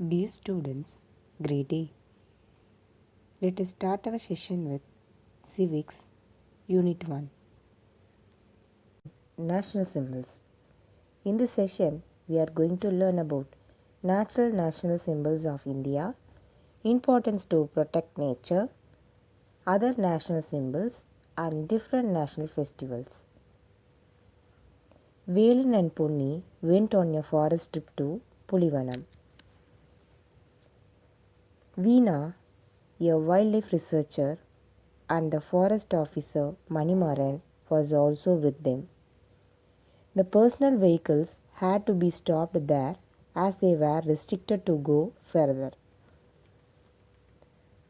Dear students, great day. Let us start our session with Civics Unit 1 National Symbols. In this session, we are going to learn about natural national symbols of India, importance to protect nature, other national symbols, and different national festivals. Velan and Ponni went on a forest trip to Pulivanam. Veena, a wildlife researcher, and the forest officer Manimaran was also with them. The personal vehicles had to be stopped there as they were restricted to go further.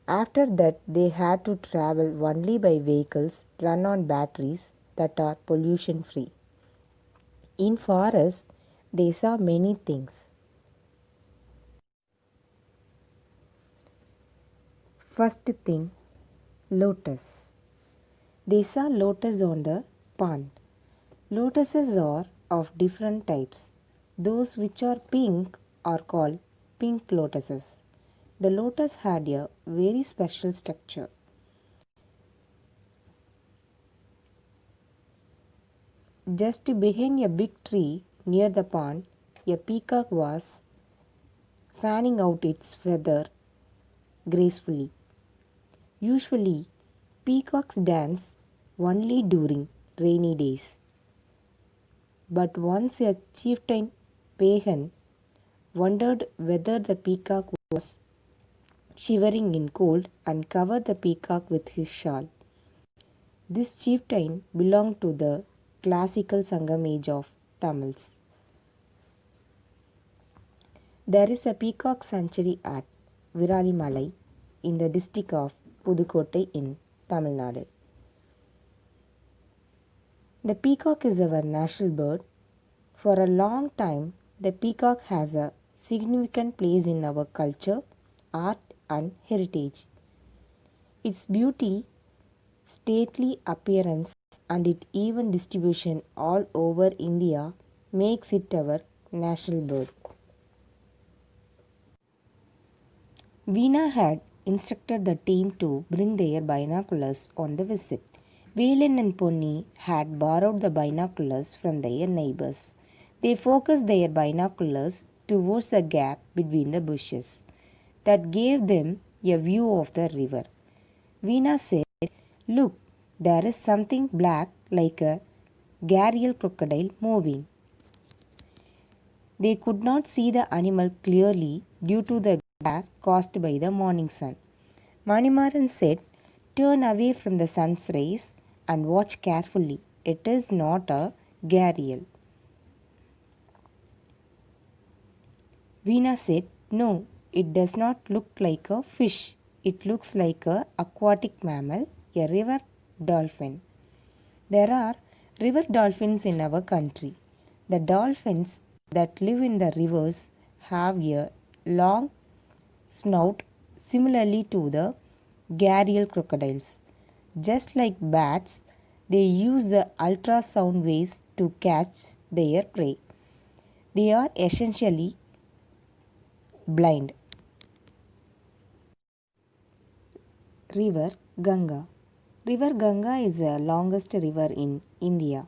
After that, they had to travel only by vehicles run on batteries that are pollution free. In forests, they saw many things. First thing, lotus. They saw lotus on the pond. Lotuses are of different types. Those which are pink are called pink lotuses. The lotus had a very special structure. Just behind a big tree near the pond, a peacock was fanning out its feather gracefully. Usually, peacocks dance only during rainy days. But once a chieftain Pagan wondered whether the peacock was shivering in cold and covered the peacock with his shawl. This chieftain belonged to the classical Sangam age of Tamils. There is a peacock sanctuary at Viralimalai in the district of Pudukkottai in Tamil Nadu. The peacock is our national bird. For a long time, the peacock has a significant place in our culture, art, and heritage. Its beauty, stately appearance, and its even distribution all over India makes it our national bird. Veena had instructed the team to bring their binoculars on the visit. Velan and Ponni had borrowed the binoculars from their neighbors. They focused their binoculars towards a gap between the bushes that gave them a view of the river. Veena said, "Look, there is something black like a gharial crocodile moving." They could not see the animal clearly due to the glare caused by the morning sun. Manimaran said, "Turn away from the sun's rays and watch carefully. It is not a gharial." Veena said, "No, it does not look like a fish. It looks like a aquatic mammal, a river dolphin." There are river dolphins in our country. The dolphins that live in the rivers have a long snout similarly to the gharial crocodiles. Just like bats, they use the ultrasound waves to catch their prey. They are essentially blind. River Ganga. River Ganga is the longest river in India.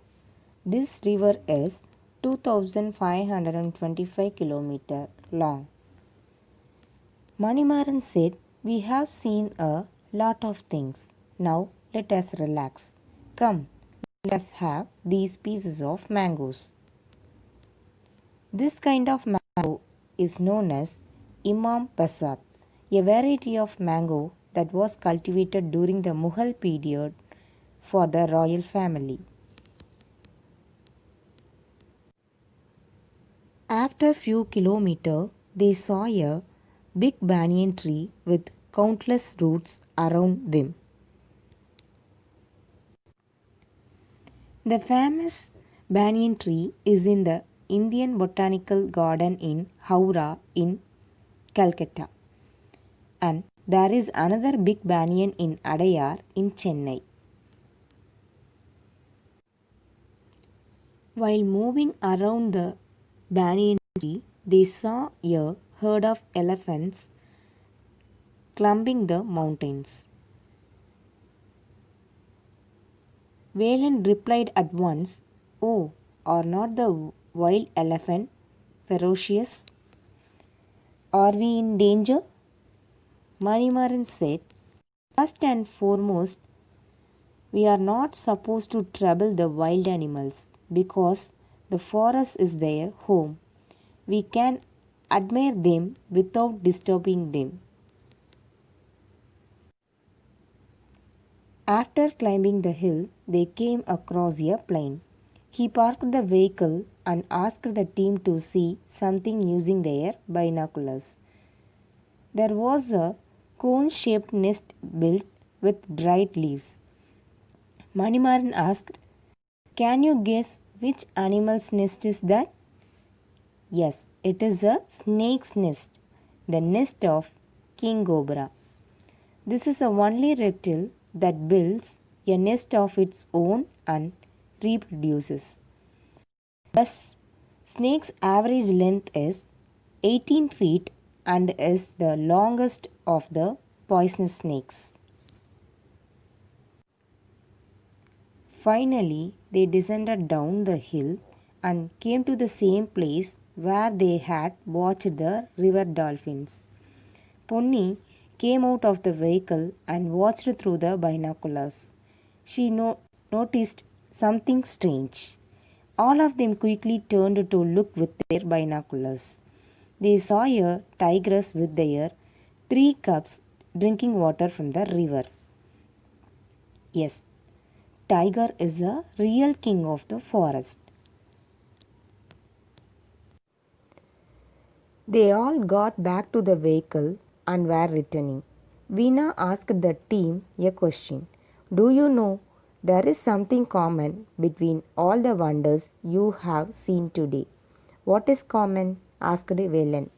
This river is 2525 km long. Manimaran said, "We have seen a lot of things. Now let us relax. Come, let us have these pieces of mangoes." This kind of mango is known as Imam Basat, a variety of mango that was cultivated during the Mughal period for the royal family. After few kilometers, they saw a big banyan tree with countless roots around them. The famous banyan tree is in the Indian Botanical Garden in Howrah in Calcutta. And there is another big banyan in Adayar in Chennai. While moving around the banyan tree, They saw a herd of elephants climbing the mountains. Valen replied at once, "Oh, are not the wild elephant ferocious? Are we in danger?" Manimaran said, "First and foremost, we are not supposed to trouble the wild animals because the forest is their home. We can admire them without disturbing them." After climbing the hill, they came across a plain. He parked the vehicle and asked the team to see something using their binoculars. There was a cone shaped nest built with dried leaves. Manimaran asked, "Can you guess which animal's nest is that?" "Yes, it is a snake's nest, the nest of King Cobra. This is the only reptile that builds a nest of its own and reproduces. Thus, snake's average length is 18 feet and is the longest of the poisonous snakes." Finally, they descended down the hill and came to the same place where they had watched the river dolphins. Ponni came out of the vehicle and watched through the binoculars. She noticed something strange. All of them quickly turned to look with their binoculars. They saw a tigress with their 3 cubs drinking water from the river. Yes, Tiger is the real king of the forest. They all got back to the vehicle and were returning. Veena asked the team a question. "Do you know there is something common between all the wonders you have seen today?" "What is common?" asked Velen.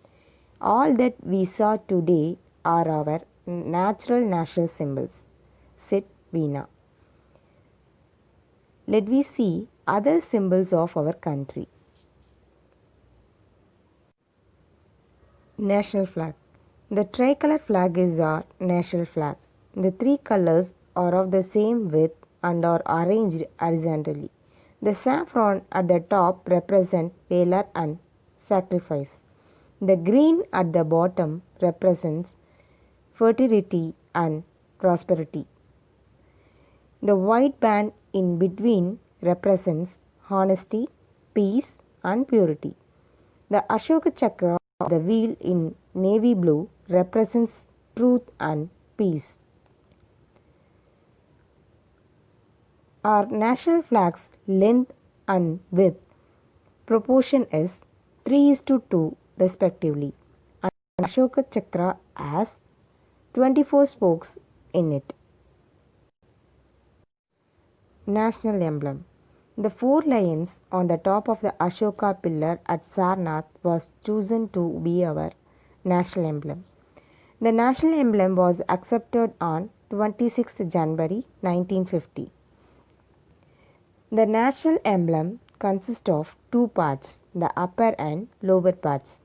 "All that we saw today are our natural national symbols," said Veena. "Let we see other symbols of our country." National flag. The tricolor flag is our national flag. The 3 colors are of the same width and are arranged horizontally. The saffron at the top represents valor and sacrifice. The green at the bottom represents fertility and prosperity. The white band in between represents honesty, peace, and purity. The Ashoka Chakra, the wheel in navy blue, represents truth and peace. Our national flag's length and width proportion is 3:2 respectively, and Ashoka Chakra has 24 spokes in it. National emblem. The 4 lions on the top of the Ashoka pillar at Sarnath was chosen to be our national emblem. The national emblem was accepted on 26th January 1950. The national emblem consists of 2 parts, the upper and lower parts.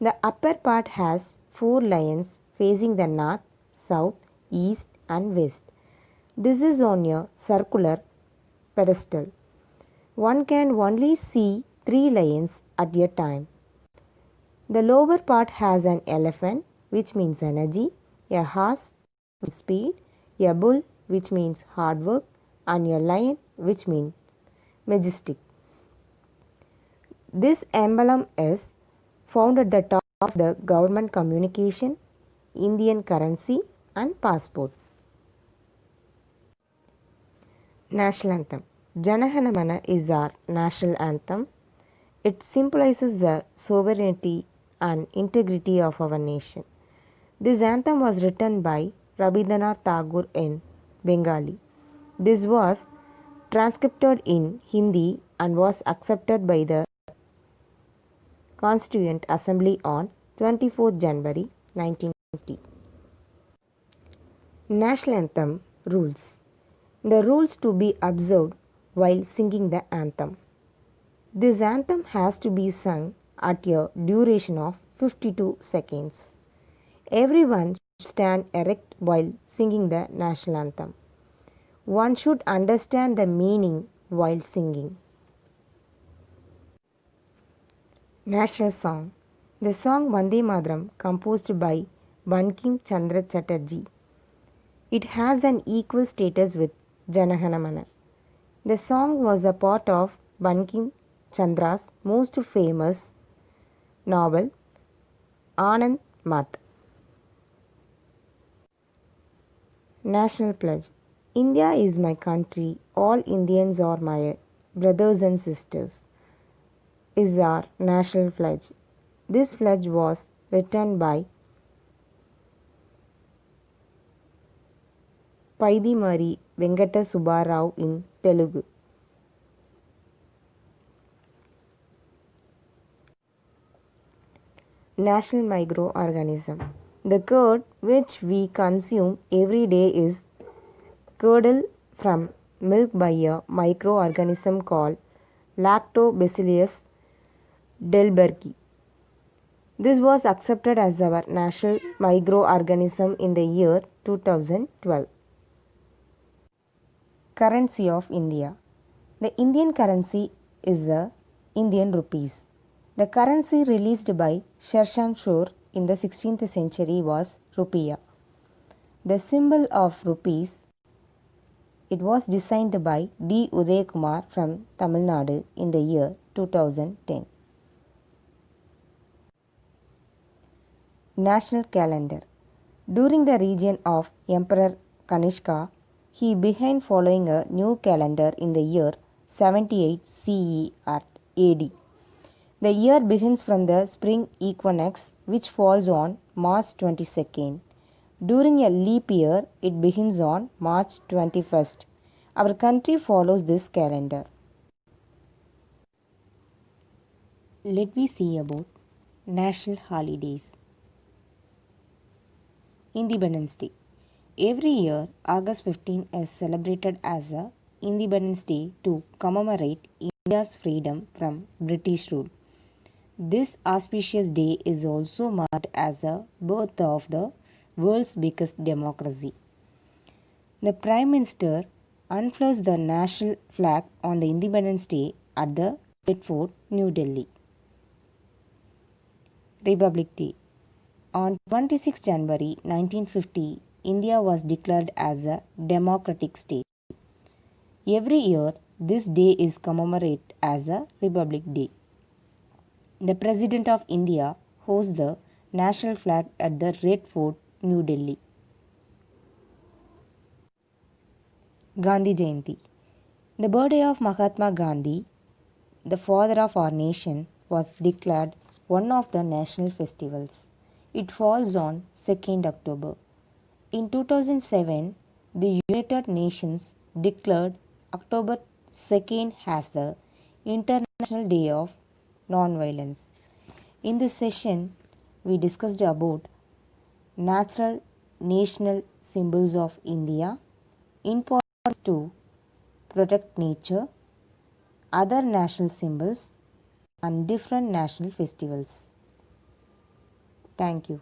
The upper part has 4 lions facing the north, south, east, and west. This is on a circular pedestal. One can only see 3 lions at a time. The lower part has an elephant, which means energy, a horse, which means speed, a bull, which means hard work, and a lion, which means majestic. This emblem is found at the top of the government communication, Indian currency, and passport. National anthem. Jana Gana Mana is our national anthem. It symbolizes the sovereignty and integrity of our nation. This anthem was written by Rabindranath Tagore in Bengali. This was transcribed in Hindi and was accepted by the Constituent Assembly on 24 January 1950. National Anthem Rules. The rules to be observed while singing the anthem. This anthem has to be sung at a duration of 52 seconds. Everyone should stand erect while singing the national anthem. One should understand the meaning while singing. National Song. The song Vande Mataram, composed by Bankim Chandra Chatterjee. It has an equal status with Janagana Mana. The song was a part of Bankim Chandra's most famous novel, Anand Math. National Pledge. India is my country, all Indians are my brothers and sisters, is our national pledge. This pledge was written by Paidimari Venkata Subbarao in Telugu. National microorganism. The curd which we consume every day is curdled from milk by a microorganism called Lactobacillus delbrueckii. This was accepted as our national microorganism in the year 2012. Currency of India. The Indian currency is the Indian rupees. The currency released by Sher in the 16th century was rupiah. The symbol of rupees, it was designed by D. Udayakumar from Tamil Nadu in the year 2010. National calendar. During the reign of Emperor Kanishka, he began following a new calendar in the year 78 CE or AD. The year begins from the spring equinox, which falls on March 22nd. During a leap year, it begins on March 21st. Our country follows this calendar. Let me see about national holidays. Independence Day. Every year, August 15 is celebrated as a Independence Day to commemorate India's freedom from British rule. This auspicious day is also marked as the birth of the world's biggest democracy. The Prime Minister unfurls the national flag on the Independence Day at the Red Fort, New Delhi. Republic Day. On 26 January 1950, India was declared as a democratic state. Every year, this day is commemorated as a Republic Day. The President of India hosts the national flag at the Red Fort, New Delhi. Gandhi Jayanti. The birthday of Mahatma Gandhi, the father of our nation, was declared one of the national festivals. It falls on 2nd October. In 2007, the United Nations declared October 2nd as the International Day of Non-Violence. In this session, we discussed about natural national symbols of India, importance to protect nature, other national symbols, and different national festivals. Thank you.